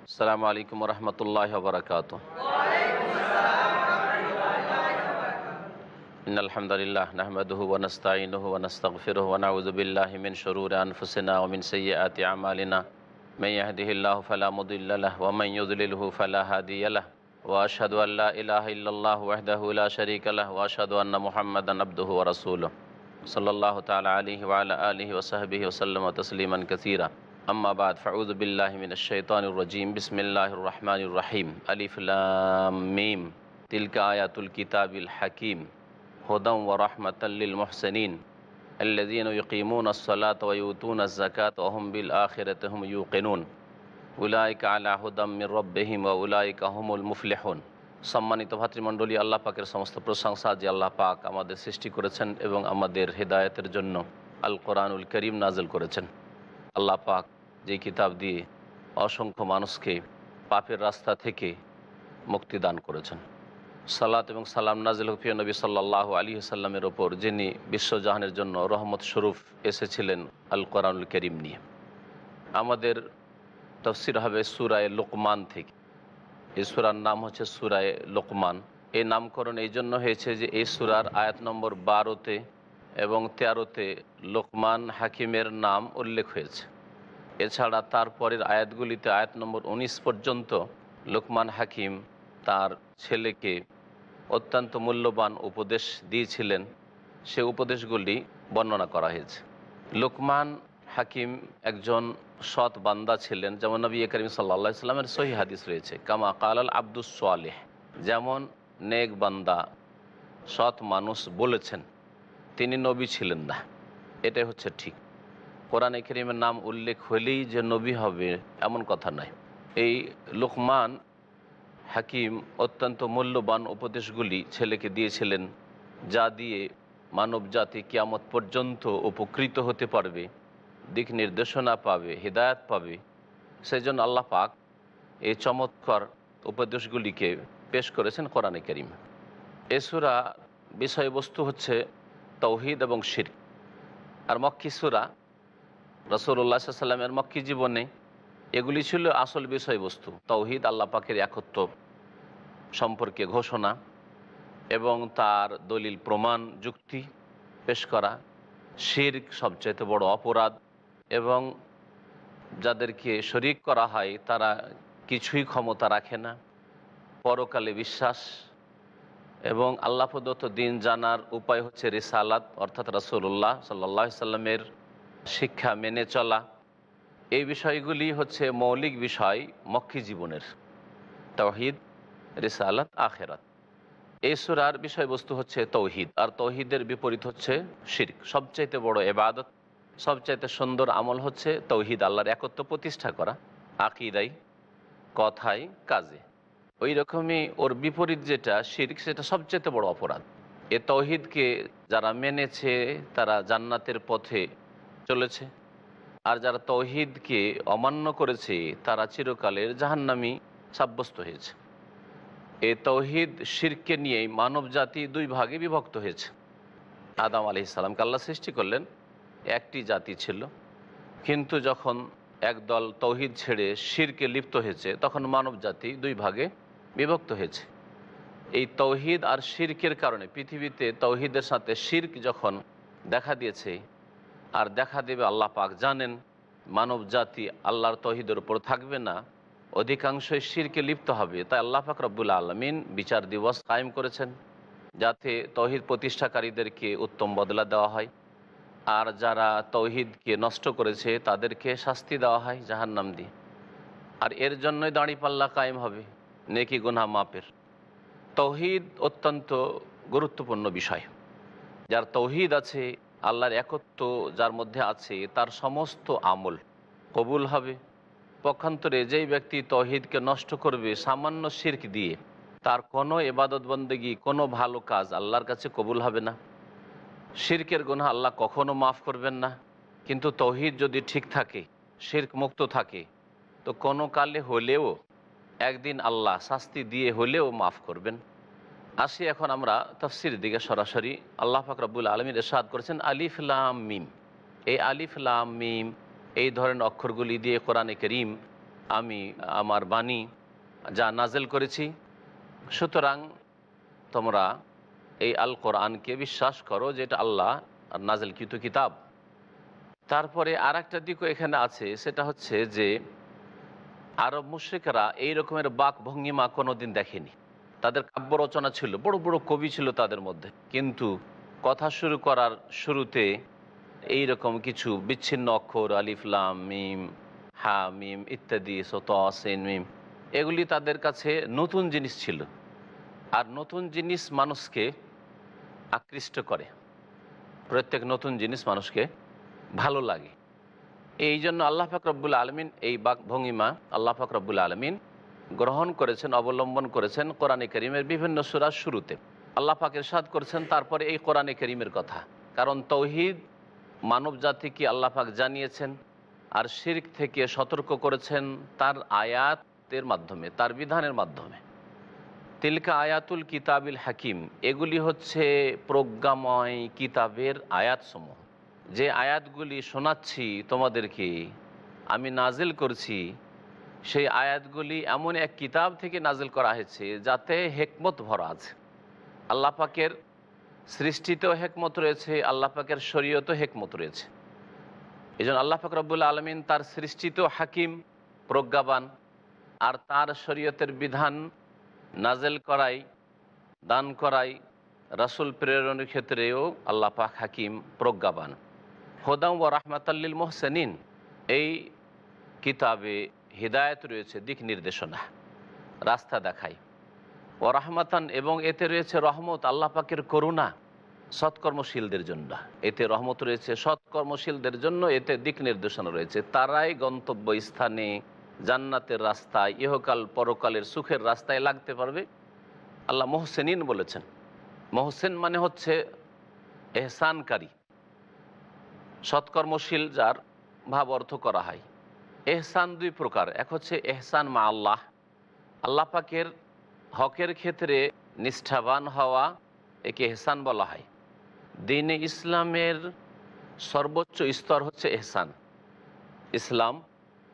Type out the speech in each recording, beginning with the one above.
আসসালামু আলাইকুম রহমতুল্লাহ বরকাত। ইন্নাল হামদুলিল্লাহ নাহমাদুহু ওয়া নাস্তাঈনুহু ওয়া নাস্তাগফিরুহু ওয়া নাউযু বিল্লাহি মিন শুরুরি আনফুসিনা ওয়া মিন সাইয়্যাতি আমালিনা মান ইয়াহদিহিল্লাহু ফালা মুদিল্লা লাহু ওয়া মান ইউদ্লিলহু ফালা হাদিয়া লাহু ওয়া আশহাদু আল লা ইলাহা ইল্লাল্লাহু ওয়াহদাহু লা শারীকা লাহু ওয়া আশহাদু আন্না মুহাম্মাদান আবদুহু ওয়া রাসূলুহু সাল্লাল্লাহু তাআলা আলাইহি ওয়া আলা আলিহি ওয়া সাহবিহি ওয়া সাল্লামা তাসলিমান কাসীরা। আম্মা বাদ, ফাউযু বিল্লাহি মিনাশ শাইতানির রাজীম। বিসমিল্লাহির রহমানির রহিম। আলিফ লাম মিম। তিলকা আয়াতুল কিতাবিল হাকীম হুদাম ওয়া রাহমাতাল লিল মুহসিনিন আল্লাযীনা ইউকিমুনাস সালাতা ওয়া ইউতুনাজ যাকাতা ওয়া হুম বিল আখিরাতি হুম ইউকিনুন উলাইকা আলা হুদাম মির রাব্বিহিম ওয়া উলাইকা হুমুল মুফলিহুন। সম্মানিত ভাতৃমণ্ডলী, আল্লাহ পাকের সমস্ত প্রশংসা যে আল্লাহ পাক আমাদের সৃষ্টি করেছেন এবং আমাদের হেদায়েতের জন্য আল কোরআনুল করিম নাজিল করেছেন। আল্লাহ পাক যে কিতাব দিয়ে অসংখ্য মানুষকে পাপের রাস্তা থেকে মুক্তি দান করেছেন। সালাত এবং সালাম নাজিল প্রিয় নবী সাল্লাল্লাহু আলাইহি ওয়াসাল্লামের ওপর, যিনি বিশ্বজাহানের জন্য রহমত স্বরূপ এসেছিলেন আল কোরআনুল করিম নিয়ে। আমাদের তাফসীর হবে সূরায়ে লুকমান থেকে। এই সূরার নাম হচ্ছে সূরায়ে লুকমান। এই নামকরণ এই জন্য হয়েছে যে এই সূরার আয়াত নম্বর 12-তে এবং 13-তে লোকমান হাকিমের নাম উল্লেখ হয়েছে। এছাড়া তারপরের আয়াতগুলিতে আয়াত নম্বর 19 পর্যন্ত লোকমান হাকিম তার ছেলেকে অত্যন্ত মূল্যবান উপদেশ দিয়েছিলেন। সে উপদেশগুলি বর্ণনা করা হয়েছে। লোকমান হাকিম একজন সৎ বান্দা ছিলেন, যেমন নবী করিম সাল্লাল্লাহু আলাইহি ওয়াসাল্লামের সহিহ হাদিস রয়েছে, কামা কালাল আব্দুস সালেহ, যেমন নেক বান্দা সৎ মানুষ বলেছেন, তিনি নবী ছিলেন না। এটাই হচ্ছে ঠিক। কোরআনে কারীমের নাম উল্লেখ হলেই যে নবী হবে এমন কথা নয়। এই লোকমান হাকিম অত্যন্ত মূল্যবান উপদেশগুলি ছেলেকে দিয়েছিলেন, যা দিয়ে মানব জাতি কিয়ামত পর্যন্ত উপকৃত হতে পারবে, দিক নির্দেশনা পাবে, হিদায়াত পাবে। সেই জন্য আল্লাহ পাক এই চমৎকার উপদেশগুলিকে পেশ করেছেন কোরআনে কারীম। এ সূরা বিষয়বস্তু হচ্ছে তাওহীদ এবং শিরক। আর মক্কি সূরা, রাসূলুল্লাহ সাল্লাল্লাহু আলাইহি ওয়াসাল্লামের মক্কি জীবনে এগুলি ছিল আসল বিষয়বস্তু। তাওহীদ, আল্লাহ পাকের একত্ব সম্পর্কে ঘোষণা এবং তার দলিল প্রমাণ যুক্তি পেশ করা। শিরক সবচাইতে বড় অপরাধ এবং যাদেরকে শরীক করা হয় তারা কিছুই ক্ষমতা রাখে না। পরকালে বিশ্বাস এবং আল্লাহ প্রদত্ত দিন জানার উপায় হচ্ছে রিসালাত, অর্থাৎ রাসূলুল্লাহ সাল্লাল্লাহু আলাইহি ওয়াসাল্লামের শিক্ষা মেনে চলা। এই বিষয়গুলি হচ্ছে মৌলিক বিষয় মক্কি জীবনের, তাওহীদ, রিসালাত, আখিরাত। এই সূরার বিষয়বস্তু হচ্ছে তাওহীদ, আর তাওহীদের বিপরীত হচ্ছে শিরক। সবচাইতে বড় ইবাদত, সবচাইতে সুন্দর আমল হচ্ছে তাওহীদ, আল্লাহর একত্ব প্রতিষ্ঠা করা, আকীদায়, কথায়, কাজে। ওই রকমই ওর বিপরীত যেটা শিরক, সেটা সবচাইতে বড় অপরাধ। এ তাওহীদকে যারা মেনেছে তারা জান্নাতের পথে চলেছে, আর যারা তাওহীদকে অমান্য করেছে তারা চিরকালের জাহান্নামী সাব্যস্ত হয়েছে। এই তাওহীদ শিরককে নিয়েই মানব জাতি দুই ভাগে বিভক্ত হয়েছে। আদম আলাইহিস সালামকে আল্লাহ সৃষ্টি করলেন, একটি জাতি ছিল, কিন্তু যখন একদল তাওহীদ ছেড়ে শিরকে লিপ্ত হয়েছে তখন মানব জাতি দুই ভাগে বিভক্ত হয়েছে। এই তাওহীদ আর শিরকের কারণে পৃথিবীতে তাওহীদের সাথে শিরক যখন দেখা দিয়েছে আর দেখা দেবে, আল্লাহ পাক জানেন মানব জাতি আল্লাহর তাওহীদের উপর থাকবে না, অধিকাংশই শিরকে লিপ্ত হবে। তাই আল্লাহ পাক রব্বুল আলামিন বিচার দিবস কায়েম করেছেন, যাতে তাওহীদ প্রতিষ্ঠাকারীদেরকে উত্তম বদলা দেওয়া হয়, আর যারা তাওহীদকে নষ্ট করেছে তাদেরকে শাস্তি দেওয়া হয় জাহান্নাম দিয়ে। আর এর জন্যই দাঁড়িপাল্লা কায়েম হবে নেকি গুনাহ মাপের। তাওহীদ অত্যন্ত গুরুত্বপূর্ণ বিষয়। যার তাওহীদ আছে, আল্লাহর একত্ব যার মধ্যে আছে, তার সমস্ত আমল কবুল হবে। পক্ষান্তরে যেই ব্যক্তি তাওহীদকে নষ্ট করবে সামান্য শিরক দিয়ে, তার কোনো ইবাদত বন্দেগী, কোনো ভালো কাজ আল্লাহর কাছে কবুল হবে না। শিরকের গুনাহ আল্লাহ কখনো মাফ করবেন না, কিন্তু তাওহীদ যদি ঠিক থাকে, শিরক মুক্ত থাকে, তো কোনো কালে হলেও একদিন আল্লাহ শাস্তি দিয়ে হলেও মাফ করবেন। আসি এখন আমরা তাফসীরের দিকে সরাসরি। আল্লাহ পাক রব্বুল আলামিন ইরশাদ করেছেন আলিফ লাম মিম। এই আলিফ লাম মিম এই ধরনের অক্ষরগুলি দিয়ে কোরআনে কারীম আমি আমার বাণী যা নাজেল করেছি, সুতরাং তোমরা এই আল কোরআনকে বিশ্বাস করো, যেটা আল্লাহ নাজেলকৃত কিতাব। তারপরে আর একটা দিকও এখানে আছে, সেটা হচ্ছে যে আরব মুশরিকরা এই রকমের বাক ভঙ্গিমা কোনোদিন দেখেনি। তাদের কাব্য রচনা ছিল, বড় বড় কবি ছিল তাদের মধ্যে, কিন্তু কথা শুরু করার শুরুতে এই রকম কিছু বিচ্ছিন্ন অক্ষর, আলিফ লাম মিম হা মিম ইত্যাদি, সত সিন মিম, এগুলি তাদের কাছে নতুন জিনিস ছিল। আর নতুন জিনিস মানুষকে আকৃষ্ট করে, প্রত্যেক নতুন জিনিস মানুষকে ভালো লাগে। এই জন্য আল্লাহ পাক রব্বুল আলমিন এই বাক ভঙ্গিমা আল্লাহ পাক রব্বুল আলমিন গ্রহণ করেছেন, অবলম্বন করেছেন কোরআনে কারীমের বিভিন্ন সূরার শুরুতে। আল্লাহ পাক ইরশাদ করেছেন তারপরে এই কোরআনে কারীমের কথা, কারণ তৌহিদ মানব জাতিকে আল্লাহ পাক জানিয়েছেন, আর শিরক থেকে সতর্ক করেছেন তার আয়াতের মাধ্যমে, তার বিধানের মাধ্যমে। তিলকা আয়াতুল কিতাবিল হাকিম, এগুলি হচ্ছে প্রজ্ঞাময় কিতাবের আয়াতসমূহ। যে আয়াতগুলি শোনাচ্ছি তোমাদেরকে, আমি নাজিল করছি, সেই আয়াতগুলি এমন এক কিতাব থেকে নাজিল করা হয়েছে যাতে হেকমত ভরা আছে। আল্লাহ পাকের সৃষ্টিতেও হেকমত রয়েছে, আল্লাহ পাকের শরীয়তেও হেকমত রয়েছে। এই জন্য আল্লাহ পাক রব্বুল আলমিন তার সৃষ্টিতেও হাকিম, প্রজ্ঞাবান, আর তার শরীয়তের বিধান নাজেল করাই, দান করাই, রাসূল প্রেরণের ক্ষেত্রেও আল্লাহ পাক হাকিম, প্রজ্ঞাবান। হুদাম ওয়া রাহমাতাল্লিল মুহসিনিন, এই কিতাবে হিদায়াত রয়েছে, দিক নির্দেশনা, রাস্তা দেখায়। ও রাহমাতান, এবং এতে রয়েছে রহমত, আল্লাহ পাকের করুণা সৎকর্মশীলদের জন্য। এতে রহমত রয়েছে সৎকর্মশীলদের জন্য, এতে দিক নির্দেশনা রয়েছে। তারাই গন্তব্য স্থানে, জান্নাতের রাস্তায়, ইহকাল পরকালের সুখের রাস্তায় লাগতে পারবে। আল্লাহ মুহসিনিন বলেছেন। মুহসিন মানে হচ্ছে এহসানকারী, সৎকর্মশীল যার ভাব অর্থ করা হয়। এহসান দুই প্রকার, এক হচ্ছে এহসান মা আল্লাহ, আল্লাহ পাকের হকের ক্ষেত্রে নিষ্ঠাবান হওয়া, একে এহসান বলা হয়। দ্বীনে ইসলামের সর্বোচ্চ স্তর হচ্ছে এহসান। ইসলাম,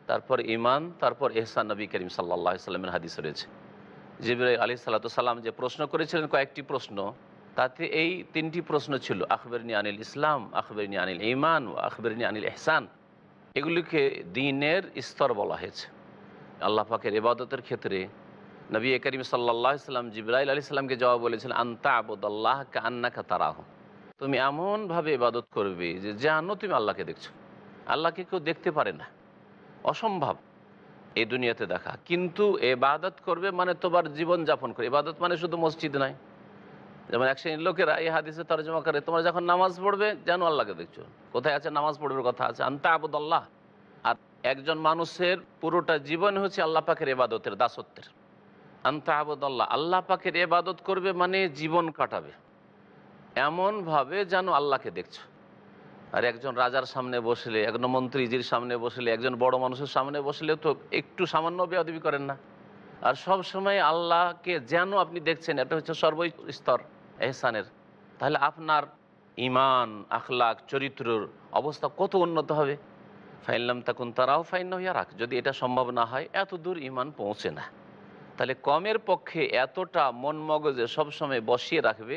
তারপর ইমান, তারপর এহসান। নবী করিম সাল্লাল্লাহু আলাইহি সাল্লামের হাদিস রয়েছে, জিবরাইল আলাইহিস সালাতু সালাম যে প্রশ্ন করেছিলেন কয়েকটি প্রশ্ন, তাতে এই তিনটি প্রশ্ন ছিল, আখবিরনি আনিল ইসলাম, আখবিরনি আনিল ঈমান, ও আখবিরনি আনিল ইহসান। এগুলিকে দ্বীনের স্তর বলা হয়েছে। আল্লাহ পাকের ইবাদতের ক্ষেত্রে নবী করিম সাল্লাল্লাহু আলাইহি সাল্লাম জিবরাইল আলাইহিস সালামকে জবাব বলেছিলেন, আনতা আবুদাল্লাহ কাআন্নাকা তারাহু, তুমি এমনভাবে ইবাদত করবে যে জানো তুমি আল্লাহকে দেখছো। আল্লাহকে কেউ দেখতে পারে না, অসম্ভব এই দুনিয়াতে দেখা, কিন্তু ইবাদত করবে মানে তোমার জীবন যাপন করে। ইবাদত মানে শুধু মসজিদ নয়। যেমন এক শ্রেণীর লোকেরা এই হাদিসে তরজমা করে, তোমরা যখন নামাজ পড়বে জানো আল্লাহকে দেখছো। কোথায় আছে নামাজ পড়বে কথা আছে, আনতা আবুদাল্লাহ। আর একজন মানুষের পুরোটা জীবন হচ্ছে আল্লাহ পাকের ইবাদতের, দাসত্বের। আনতা আবুদাল্লাহ, আল্লাহ পাকের ইবাদত করবে মানে জীবন কাটাবে এমনভাবে যেন আল্লাহকে দেখছো। আর একজন রাজার সামনে বসলে, একজন মন্ত্রীজির সামনে বসলে, একজন বড় মানুষের সামনে বসলেও তো একটু সামান্য বেয়াদবি করেন না। আর সব সময় আল্লাহকে যেন আপনি দেখছেন, এটা হচ্ছে সর্বস্তর এহসানের। তাহলে আপনার ইমান, আখলাক, চরিত্রের অবস্থা কত উন্নত হবে। ফাইনলাম তাকুন তারাও ফাইন ইয়ারাক, যদি এটা সম্ভব না হয়, এত দূর ইমান পৌঁছে না। তাহলে কমের পক্ষে এতটা মন মগজে সবসময় বসিয়ে রাখবে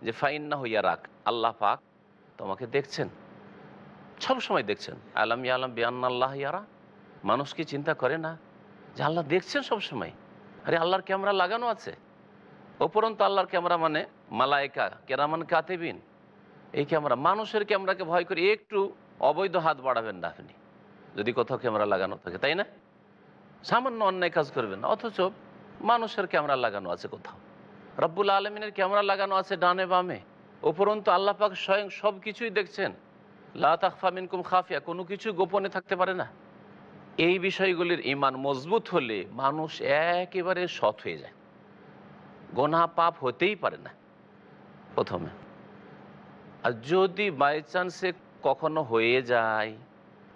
যে ফাইন্না ইয়ারাক, আল্লাহ পাক তোমাকে দেখছেন, সব সময় দেখছেন। আলাম ইয়ালাম বিআন্না আল্লাহ ইয়ারা, মানুষ কি চিন্তা করে না যে আল্লাহ দেখছেন সব সময়? আরে আল্লাহর ক্যামেরা লাগানো আছে। উপরন্তু আল্লাহর ক্যামেরা মানে মালায়েকা কেরামান কাতিবিন, এই ক্যামেরা। মানুষের ক্যামেরাকে ভয় করে একটু অবৈধ হাত বাড়াবেন না আপনি, যদি কোথাও ক্যামেরা লাগানো থাকে, তাই না? সামান্য অন্যায় কাজ করবেন না, অথচ মানুষের ক্যামেরা লাগানো আছে কোথাও। রব্বুল আলমিনের ক্যামেরা লাগানো আছে ডানে বামে। উপরন্তু আল্লাহ পাক স্বয়ং সব কিছুই দেখছেন। লা তাখফা মিনকুম খাফিয়া, কোনো কিছু গোপনে থাকতে পারে না। এই বিষয়গুলির ঈমান মজবুত হলে মানুষ একেবারে সৎ হয়ে যায়, গোনা পাপ হতেই পারে না প্রথমে। আর যদি বাই চান্সে কখনো হয়ে যায়,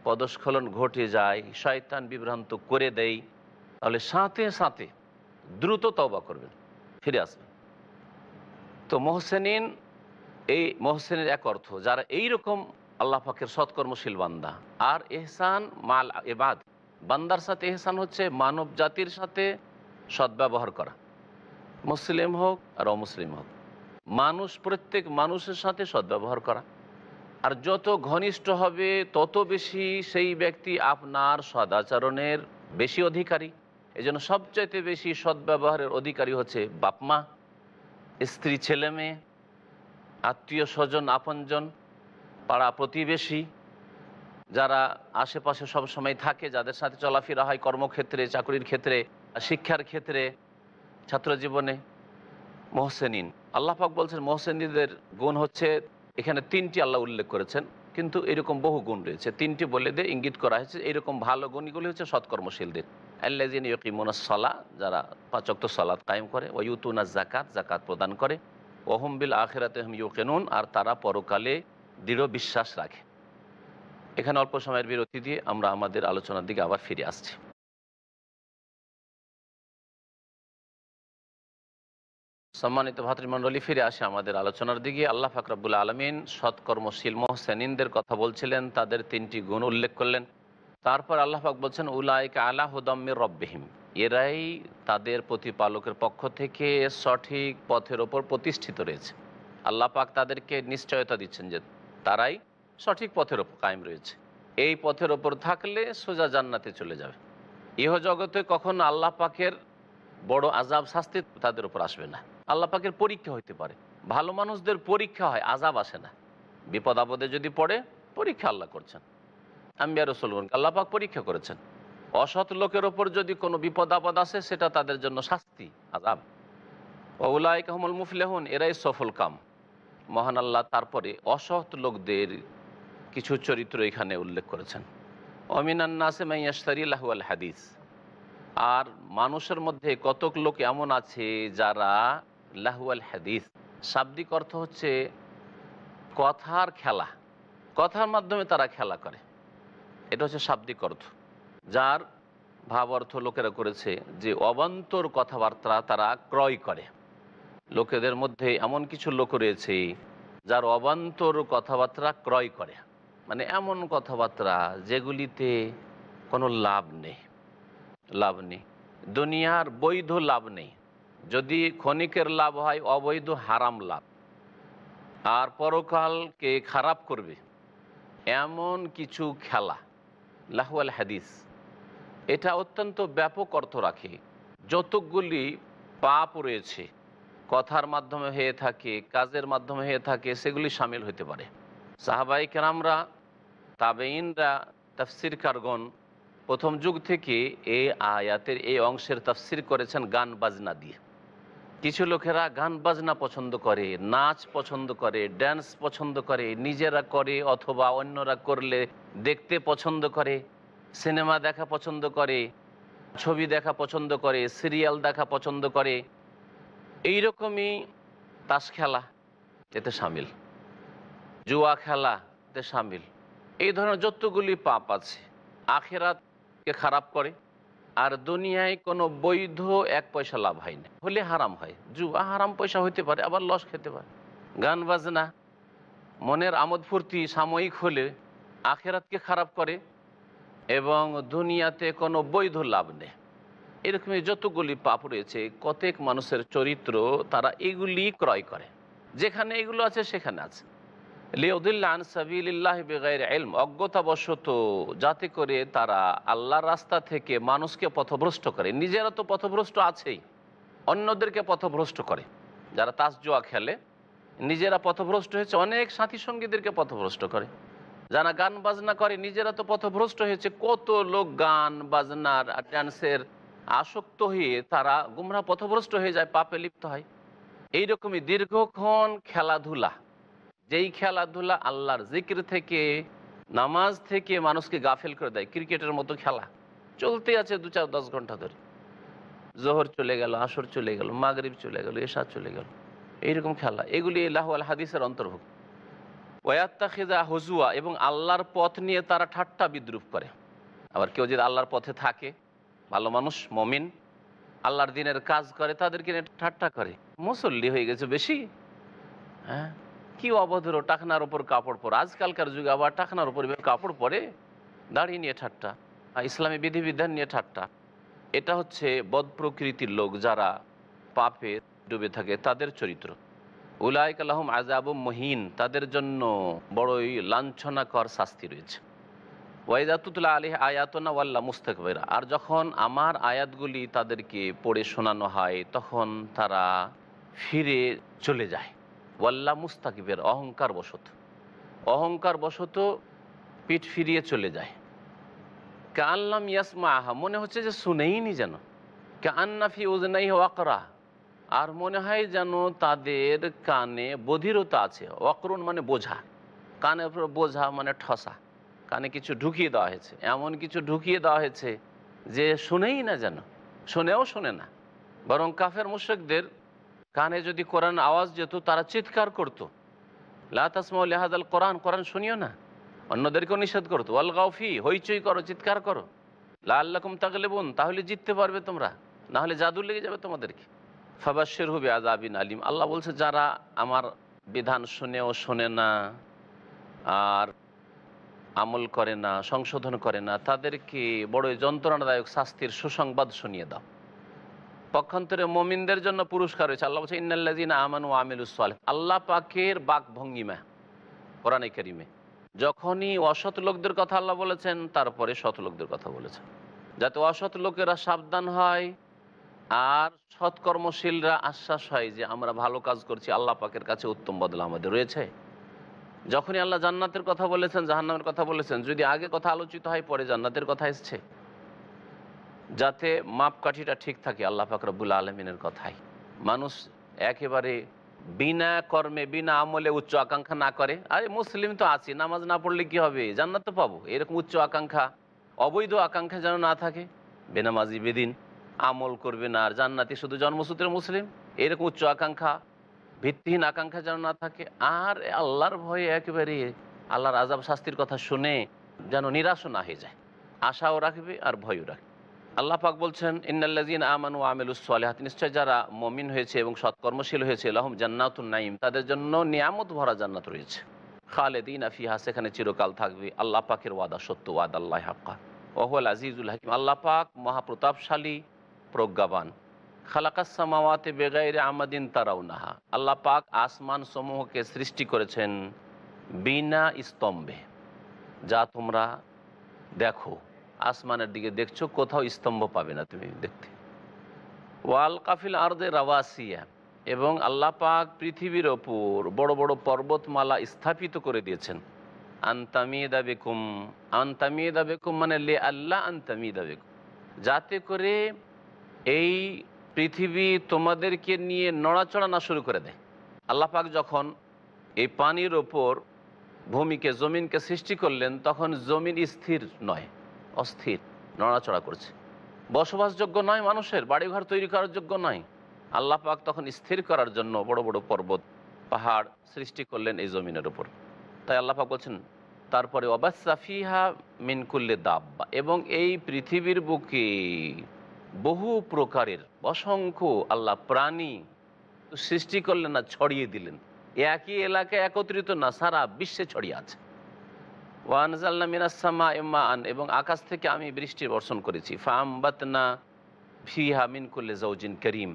পদস্খলন ঘটে যায়, শয়তান বিভ্রান্ত করে দেয়, তাহলে সাথে সাথে দ্রুত তওবা করবেন, ফিরে আসবেন। তো মুহসিনিন, এই মুহসিনের এক অর্থ যারা এই রকম আল্লাহ পাকের সৎকর্মশীল বান্দা। আর ইহসান মাল ইবাদ, বান্দার সাথে ইহসান হচ্ছে মানব জাতির সাথে সদ্ব্যবহার করা, মুসলিম হোক আর অমুসলিম হোক, মানুষ প্রত্যেক মানুষের সাথে সদ্ব্যবহার করা। আর যত ঘনিষ্ঠ হবে তত বেশি সেই ব্যক্তি আপনার সদাচরণের বেশি অধিকারী। এই জন্য সবচাইতে বেশি সদ্ব্যবহারের অধিকারী হচ্ছে বাপ মা, স্ত্রী, ছেলে মেয়ে, আত্মীয় স্বজন, আপনজন, পাড়া প্রতিবেশী, যারা আশেপাশে সবসময় থাকে, যাদের সাথে চলাফেরা হয় কর্মক্ষেত্রে, চাকরির ক্ষেত্রে, শিক্ষার ক্ষেত্রে, ছাত্র জীবনে। মোহসেনিন, আল্লাহ পাক বলছেন মোহসেনিনদের গুণ হচ্ছে, এখানে 3টি আল্লাহ উল্লেখ করেছেন, কিন্তু এরকম বহু গুণ রয়েছে। 3টি বলে দিয়ে ইঙ্গিত করা হয়েছে এরকম ভালো গুণগুলি হচ্ছে সৎকর্মশীলদের। আল্লাযিনা ইয়াকিমুনাস সালাহ, যারা 5 ওয়াক্ত সালাত কায়েম করে, ওয়া ইউতুনাজ যাকাত, যাকাত প্রদান করে, ওয়া হুম বিল আখিরাতি হুম ইউকিনুন, আর তারা পরকালে দৃঢ় বিশ্বাস রাখে। এখানে অল্প সময়ের বিরতি দিয়ে আমরা আমাদের আলোচনার দিকে আবার ফিরে আসছি। সম্মানিত ভাতৃমণ্ডলী, ফিরে আসে আমাদের আলোচনার দিকে। আল্লাহ পাক রব্বুল আলামিন সৎকর্মশীল মুহসিনিনদের কথা বলছিলেন, তাদের 3টি গুণ উল্লেখ করলেন। তারপর আল্লাহ পাক বলছেন উলাইকা আলা হুদাম মির রব্বিহিম, এরাই তাদের প্রতিপালকের পক্ষ থেকে সঠিক পথের ওপর প্রতিষ্ঠিত রয়েছে। আল্লাহ পাক তাদেরকে নিশ্চয়তা দিচ্ছেন যে তারাই সঠিক পথের ওপর কায়েম রয়েছে। এই পথের ওপর থাকলে সোজা জান্নাতে চলে যাবে। ইহজগতে কখনো আল্লাহ পাকের বড় আযাব, শাস্তি তাদের উপর আসবে না। আল্লাহ পাকের পরীক্ষা হইতে পারে, ভালো মানুষদের পরীক্ষা হয়, আযাব আসে না। বিপদ আপদে যদি পড়ে, পরীক্ষা আল্লাহ করছেন। আম্বিয়া রাসূলগণকে আল্লাহ পাক পরীক্ষা করেছেন। অসৎ লোকের ওপর যদি কোনো বিপদ আপদ আসে, সেটা তাদের জন্য শাস্তি, আযাব। উলাইকা হুমুল মুফলিহুন, এরাই সফল কাম। মহান আল্লাহ তারপরে অসৎ লোকদের কিছু চরিত্র এখানে উল্লেখ করেছেন। ওয়ামিনান নাসি মান ইয়াশতারি লাহওয়াল হাদিস, আর মানুষের মধ্যে কতক লোক এমন আছে যারা লাহওয়াল হাদিস, শাব্দিক অর্থ হচ্ছে কথার খেলা, কথার মাধ্যমে তারা খেলা করে, এটা হচ্ছে শাব্দিক অর্থ। যার ভাব অর্থ লোকেরা করেছে যে অবান্তর কথাবার্তা তারা ক্রয় করে। লোকেদের মধ্যে এমন কিছু লোক রয়েছে যার অবান্তর কথাবার্তা ক্রয় করে, মানে এমন কথাবার্তা যেগুলিতে কোনো লাভ নেই, লাভ নেই, দুনিয়ার বৈধ লাভ নেই। যদি ক্ষণিকের লাভ হয়, অবৈধ হারাম লাভ, আর পরকালকে খারাপ করবে এমন কিছু খেলা, লাহওয়াল হাদিস। এটা অত্যন্ত ব্যাপক অর্থ রাখে। যতগুলি পাপ রয়েছে, কথার মাধ্যমে হয়ে থাকে, কাজের মাধ্যমে হয়ে থাকে, সেগুলি শামিল হতে পারে। সাহাবাই কেরামরা, তাবেঈনরা, তাফসিরকারগণ প্রথম যুগ থেকে এই আয়াতের এই অংশের তাফসির করেছেন গান বাজনা দিয়ে। কিছু লোকেরা গান বাজনা পছন্দ করে, নাচ পছন্দ করে, ড্যান্স পছন্দ করে, নিজেরা করে অথবা অন্যরা করলে দেখতে পছন্দ করে, সিনেমা দেখা পছন্দ করে, ছবি দেখা পছন্দ করে, সিরিয়াল দেখা পছন্দ করে। এইরকমই তাস খেলা এতে সামিল, জুয়া খেলা এতে সামিল। এই ধরনের যতগুলি পাপ আছে আখিরাতকে খারাপ করে, আর দুনিয়ায় কোনো বৈধ 1 পয়সা লাভ হয় না, হলে হারাম হয়। জুয়া হারাম পয়সা হইতে পারে, আবার লস খেতে পারে। গান বাজনা মনের আমোদ ফুর্তি সাময়িক হলে আখিরাতকে খারাপ করে, এবং দুনিয়াতে কোনো বৈধ লাভ নেই। এরকমই যতগুলি পাপ রয়েছে, কতক মানুষের চরিত্র তারা এগুলি ক্রয় করে, যেখানে এগুলো আছে সেখানে আছে। লিউদিল্লা আন সাবিলিল্লাহি বিগাইরি ইলম, অজ্ঞতাবশত, যাতে করে তারা আল্লাহর রাস্তা থেকে মানুষকে পথভ্রষ্ট করে। নিজেরা তো পথভ্রষ্ট আছেই, অন্যদেরকে পথভ্রষ্ট করে। যারা তাস জুয়া খেলে নিজেরা পথভ্রষ্ট হয়েছে, অনেক সাথী সঙ্গীদেরকে পথভ্রষ্ট করে। যারা গান বাজনা করে নিজেরা তো পথভ্রষ্ট হয়েছে। কত লোক গান বাজনার আর ডান্সের আসক্ত হয়ে তারা গুমরাহ পথভ্রষ্ট হয়ে যায়, পাপে লিপ্ত হয়। এইরকমই দীর্ঘক্ষণ খেলাধুলা, যেই খেলাধুলা আল্লাহর জিকির থেকে, নামাজ থেকে মানুষকে গাফেল করে দেয়। ক্রিকেটের মতো খেলা চলতে আছে 2-4-10 ঘন্টা ধরে, জোহর চলে গেল, আসর চলে গেল, মাগরিব চলে গেল, এশা চলে গেল, এইরকম খেলা, এগুলি লাহওয়াল হাদিসের অন্তর্ভুক্ত। ওয়াত্তাখিযা হুজুয়া, এবং আল্লাহর পথ নিয়ে তারা ঠাট্টা বিদ্রুপ করে। আবার কেউ যদি আল্লাহর পথে থাকে, ভালো মানুষ, মমিন, আল্লাহর দিনের কাজ করে, তাদেরকে নিয়ে ঠাট্টা করে। মুসল্লি হয়ে গেছে বেশি, হ্যাঁ, কি অভদ্র, টাকনার ওপর কাপড় পরে। আজকালকার যুগে আবার টাকনার ওপর কাপড় পরে, দাঁড়িয়ে নিয়ে ঠাট্টা। ইসলামী বিধিবিধান নিয়ে ঠাট্টা। এটা হচ্ছে বদ প্রকৃতির লোক যারা পাপে ডুবে থাকে তাদের চরিত্র। উলাইকা লাহুম আযাবুম মুহিন, তাদের জন্য বড়ই লাঞ্ছনাকর শাস্তি রয়েছে। ওয়াইদা তুতলা আলাইহি আয়াতুনা ওয়াল্লা মুস্তাকবিরা, আর যখন আমার আয়াতগুলি তাদেরকে পড়ে শোনানো হয় তখন তারা ফিরে চলে যায়। ওয়াল্লা মুস্তাকবির, অহংকার বশত, অহংকার বশত পিঠ ফিরিয়ে চলে যায়। কাআল্লাম ইয়াসমাআহা, মনে হচ্ছে যে শুনেইনি যেন। কাআন্না ফি উযনাইহি ওয়াকরা, আর মনে হয় যেন তাদের কানে বধিরতা আছে। ওয়াকরুন মানে বোঝা, কানের উপর বোঝা মানে ঠসা, কানে কিছু ঢুকিয়ে দেওয়া হয়েছে, এমন কিছু ঢুকিয়ে দেওয়া হয়েছে যে শুনেই না, যেন শোনেও শোনে না। বরং কাফের মুশরিকদের কানে যদি কোরআন আওয়াজ যেত তারা চিৎকার করতো, লা তাসমাউ লিহাযাল কোরআন, কোরআন শুনিও না। অন্যদেরকেও নিষেধ করতো, ওয়াল গাউফি, হইচই করো, চিৎকার করো, লাআল্লাকুম তাগলিবুন, তাহলে জিততে পারবে তোমরা, না হলে জাদু লেগে যাবে তোমাদেরকে। ফাবাশশিরহু বিআযাবিন আলিম, আল্লাহ বলছে যারা আমার বিধান শুনেও শোনে না আর আমল করে না, সংশোধন করে না, তাদেরকে বড় যন্ত্রণাদায়ক শাস্তির সুসংবাদ শুনিয়ে দাও। পক্ষান্তরে মুমিনদের জন্য পুরস্কার রয়েছে। আল্লাহ বলছে ইন্নাল্লাযীনা আমানু ওয়া আমিলুস সালিহাত, আল্লাহ পাকের বাক ভঙ্গিমা কোরআনে কারিমে যখনই অসৎ লোকদের কথা আল্লাহ বলেছেন তারপরে সৎ লোকদের কথা বলেছেন, যাতে অসৎ লোকেরা সাবধান হয় আর সৎকর্মশীলরা আশ্বাস হয় যে আমরা ভালো কাজ করছি, আল্লাহ পাকের কাছে উত্তম বদলা আমাদের রয়েছে। যখনই আল্লাহ জান্নাতের কথা বলেছেন, জাহান্নামের কথা বলেছেন, যদি আগে কথা আলোচিত হয় পরে জান্নাতের কথা এসছে, যাতে মাপকাঠিটা ঠিক থাকে আল্লাহ পাক রব্বুল আলামিনের কথাই। মানুষ একেবারে বিনা কর্মে বিনা আমলে উচ্চ আকাঙ্ক্ষা না করে, আরে মুসলিম তো আছি, নামাজ না পড়লে কি হবে, জান্নাত তো পাবো, এরকম উচ্চ আকাঙ্ক্ষা, অবৈধ আকাঙ্ক্ষা যেন না থাকে। বেনামাজি বেদিন আমল করবে না আর জান্নাতি শুধু জন্মসূত্রে মুসলিম, এরকম উচ্চ আকাঙ্ক্ষা, ভিত্তিহীন আকাঙ্ক্ষা যেন না থাকে। আর আল্লাহর ভয়ে একেবারে আল্লাহর আযাব শাস্তির কথা শুনে যেন নিরাশও না হয়ে যায়, আশাও রাখবে আর ভয়ও রাখবে। আল্লাহ পাক বলছেন ইন্নাল্লাযীনা আমানু ওয়া আমিলুস সালিহাত, নিশ্চয় যারা মুমিন হয়েছে এবং সৎকর্মশীল হয়েছে, লাহুম জান্নাতুন নাঈম, তাদের জন্য নিয়ামত ভরা জান্নাত রয়েছে। খালিদিনা ফিহা, সেখানে চিরকাল থাকবে। আল্লাহ পাকের ওয়াদা সত্য, ওয়াদাল্লাহি হাক্কা, ওয়া হুয়াল আজিজুল হাকিম, আল্লাহ পাক মহাপ্রতাপশালী, প্রজ্ঞাবান। খালাকাস সামাওয়াতি বিগাইরি আমাদিন তারাউনাহা, আল্লাহ পাক আসমান সমূহকে সৃষ্টি করেছেন বিনা স্তম্ভে, যা তোমরা দেখো, আসমানের দিকে দেখছো, কোথাও স্তম্ভ পাবে না তুমি দেখতে। ওয়াল কাফিল আরদে রাওয়াসিয়া, এবং আল্লাহ পাক পৃথিবীর ওপর বড় বড় পর্বতমালা স্থাপিত করে দিয়েছেন। আনতামিদা বেকুম, আনতামিদা বেকুম মানে লে আল্লাহ আনতামিদা বেকুম, যাতে করে এই পৃথিবী তোমাদেরকে নিয়ে নড়াচড়া না শুরু করে দেয়। আল্লাহ পাক যখন এই পানির ওপর ভূমিকে, জমিনকে সৃষ্টি করলেন, তখন জমিন স্থির নয়, অস্থির, নড়াচড়া করছে, বসবাসযোগ্য নয়, মানুষের বাড়িঘর তৈরি করার যোগ্য নয়। আল্লাহ পাক তখন স্থির করার জন্য বড় বড় পর্বত পাহাড় সৃষ্টি করলেন এই জমিনের উপর। তাই আল্লাহ পাক বলছেন তারপরে ওয়াবাসসা ফিহা মিন কুল্লি দাব্বা, এবং এই পৃথিবীর বুকে বহু প্রকারের অসংখ্য আল্লাহ প্রাণী সৃষ্টি করলেন না, ছড়িয়ে দিলেন। একই এলাকায় একত্রিত না, সারা বিশ্বে ছড়িয়ে আছে। ওয়ানজালনা মিনাস সামাই মাআন, এবং আকাশ থেকে আমি বৃষ্টি বর্ষণ করেছি। ফাআমবাতনা ফিহা মিন কুল্লি যাওজিন কারীম,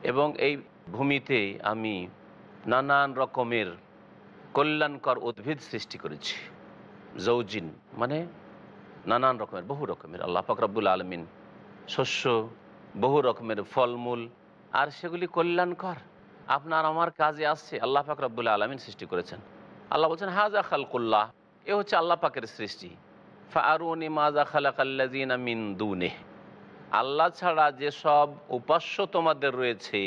এবং এই ভূমিতে আমি নানান রকমের কল্যাণকর উদ্ভিদ সৃষ্টি করেছি। যাওজিন মানে নানান রকমের, বহু রকমের। আল্লাহ পাক রব্বুল আলামিন শস্য, বহু রকমের ফলমূল, আর সেগুলি কল্যাণকর, আপনার আমার কাজে আসছে, আল্লাহ পাক রব্বুল আলামিন সৃষ্টি করেছেন। আল্লাহ বলছেন হাযা খালকুল্লাহ, এ হচ্ছে আল্লাহ পাকের সৃষ্টি। ফাআরুনি মাজা খালাকাল্লাযীনা মিন দুনিহি, আল্লাহ ছাড়া যেসব উপাস্য তোমাদের রয়েছে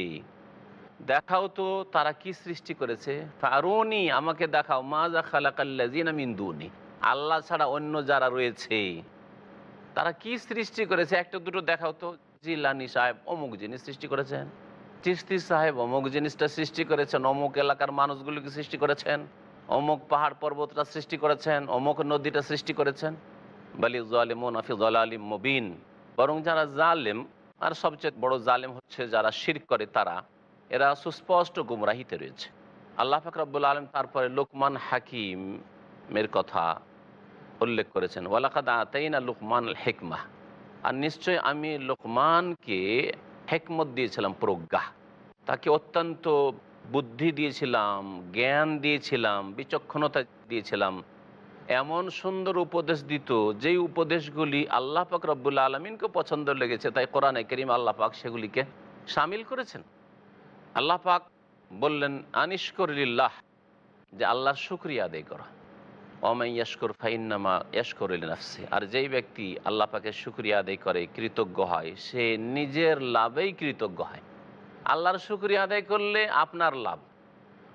দেখাও তো তারা কি সৃষ্টি করেছে। ফাআরুনি, আমাকে দেখাও, মাজা খালাকাল্লাযীনা মিন দুনিহি, আল্লাহ ছাড়া অন্য যারা রয়েছে তারা কি সৃষ্টি করেছে, একটা দুটো দেখাও তো। জিলানি সাহেব অমুক জিনিস সৃষ্টি করেছেন, চিশতি সাহেব অমুক জিনিসটা সৃষ্টি করেছেন, অমুক এলাকার মানুষগুলিকে সৃষ্টি করেছেন, অমুক পাহাড় পর্বতটা সৃষ্টি করেছেন, অমুক নদীটা সৃষ্টি করেছেন। বালি যালিমুনা ফি যালালিম মুবিন, বরং যারা জালেম, আর সবচেয়ে বড় জালেম হচ্ছে যারা শিরক করে, তারা এরা সুস্পষ্ট গুমরাহিতে রয়েছে। আল্লাহ পাক রব্বুল আলামিন তারপরে লোকমান হাকিমের কথা উল্লেখ করেছেন, ওয়ালাকাদ আতাইনা লুকমান আল হিকমাহ, আর নিশ্চয় আমি লোকমানকে হেকমত দিয়েছিলাম, প্রজ্ঞা, তাকে অত্যন্ত বুদ্ধি দিয়েছিলাম, জ্ঞান দিয়েছিলাম, বিচক্ষণতা দিয়েছিলাম। এমন সুন্দর উপদেশ দিত যেই উপদেশগুলি আল্লাহ পাক রব্বুল আলমিনকে পছন্দ লেগেছে, তাই কোরআনে কারীম আল্লাহ পাক সেগুলিকে শামিল করেছেন। আল্লাহ পাক বললেন আনিশকুর লিল্লাহ, যে আল্লাহর শুকরিয়া আদায় করা। ওমাই ইয়াশকুর ফাইন্নামা ইয়াশকুর লিনাফসি, আর যেই ব্যক্তি আল্লাহ পাকের শুকরিয়া আদায় করে, কৃতজ্ঞ হয়, সে নিজের লাভেই কৃতজ্ঞ হয়। আল্লাহর শুকরিয়া আদায় করলে আপনার লাভ।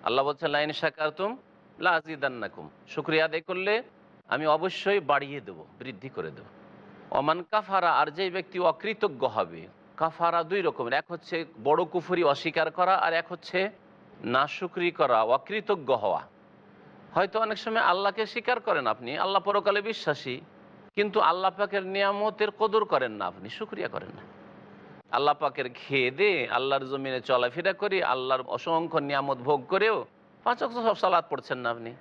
আল্লাহ বলছেন লাইন শাকারতুম লা আযীদান্নাকুম, শুকরিয়া আদায় করলে আমি অবশ্যই বাড়িয়ে দেব, বৃদ্ধি করে দেব। ওমান কাফারা, আর যেই ব্যক্তি অকৃতজ্ঞ হবে, কাফারা দুই রকমের, এক হচ্ছে বড় কুফরি অস্বীকার করা, আর এক হচ্ছে নাশুকরি করা, অকৃতজ্ঞ হওয়া। হয়তো অনেক সময় আল্লাহকে স্বীকার করেন আপনি, আল্লাহ পরকালে বিশ্বাসী, কিন্তু আল্লাহ পাকের নিয়ামতের কদর করেন না, আপনি শুকরিয়া করেন না। আল্লাহ পাকের খেয়ে দে আল্লাহর জমিনে চলাফেরা করি, আল্লাহর অসংখ্য নিয়ামত ভোগ করেও 5 ওয়াক্ত সব সালাত পড়ছেন না আপনি,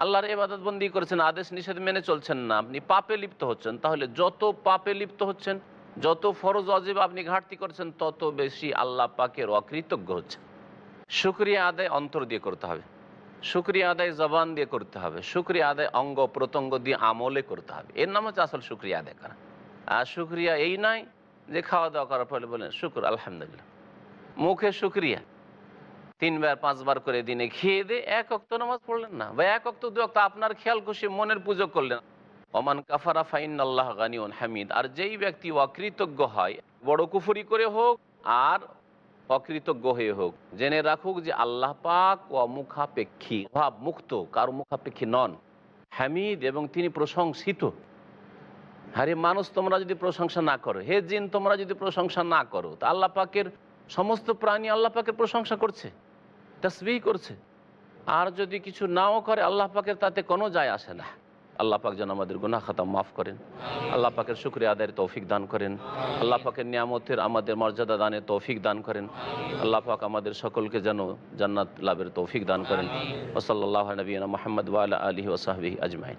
আল্লাহর ইবাদত বন্দি করেছেন, আদেশ নিষেধ মেনে চলছেন না, আপনি পাপে লিপ্ত হচ্ছেন। তাহলে যত পাপে লিপ্ত হচ্ছেন, যত ফরজ ওয়াজিব আপনি ঘাটতি করছেন, তত বেশি আল্লাহ পাকের অকৃতজ্ঞ হচ্ছেন। শুকরিয়া আদায় অন্তর দিয়ে করতে হবে, শুকরিয়া আদায় জবান দিয়ে করতে হবে, শুকরিয়া আদায় অঙ্গ প্রত্যঙ্গ দিয়ে আমলে করতে হবে। এর নাম হচ্ছে আসল শুকরিয়া আদায় করা। আর শুকরিয়া এই নয় যে খাওয়া দাওয়া করার ফলে বলেন শুকুর আলহামদুলিল্লাহ, মুখে শুকরিয়া 3 বার 5 বার করে দিনে খেয়ে দিয়ে 1 ওয়াক্ত নামাজ পড়লেন না, বা 1 ওয়াক্ত 2 ওয়াক্ত আপনার খেয়াল খুশি মনের পুজো করলেন। ওমান কাফারা ফাইন্নাল্লাহ গানিউন হামিদ, আর যেই ব্যক্তি অকৃতজ্ঞ হয়, বড় কুফরি করে হোক আর অকৃতজ্ঞ হয়ে হোক, জেনে রাখুক যে আল্লাহ পাক অমুখাপেক্ষী, অভাব মুক্ত, কারো মুখাপেক্ষী নন, হামিদ, এবং তিনি প্রশংসিত। আরে মানুষ তোমরা যদি প্রশংসা না করো, হে জিন তোমরা যদি প্রশংসা না করো, তা আল্লাহ পাকের সমস্ত প্রাণী আল্লাহ পাকের প্রশংসা করছে, তাসবিহ করছে। আর যদি কিছু নাও করে, আল্লাহ পাকের তাতে কোনো যায় আসে না। আল্লাহ পাক যেন আমাদের গুনাহ খাতা মাফ করেন, আল্লাহ পাকের শুকরিয়া আদায়ের তৌফিক দান করেন, আল্লাহ পাকের নিয়ামতের আমাদের মর্যাদা দানের তৌফিক দান করেন, আল্লাহ পাক আমাদের সকলকে যেন জান্নাত লাভের তৌফিক দান করেন। ওয়া সাল্লাল্লাহু আলা নবিয়িনা মুহাম্মদ ওয়া আলা আলিহি ওয়া সাহবিহি আজমাইন।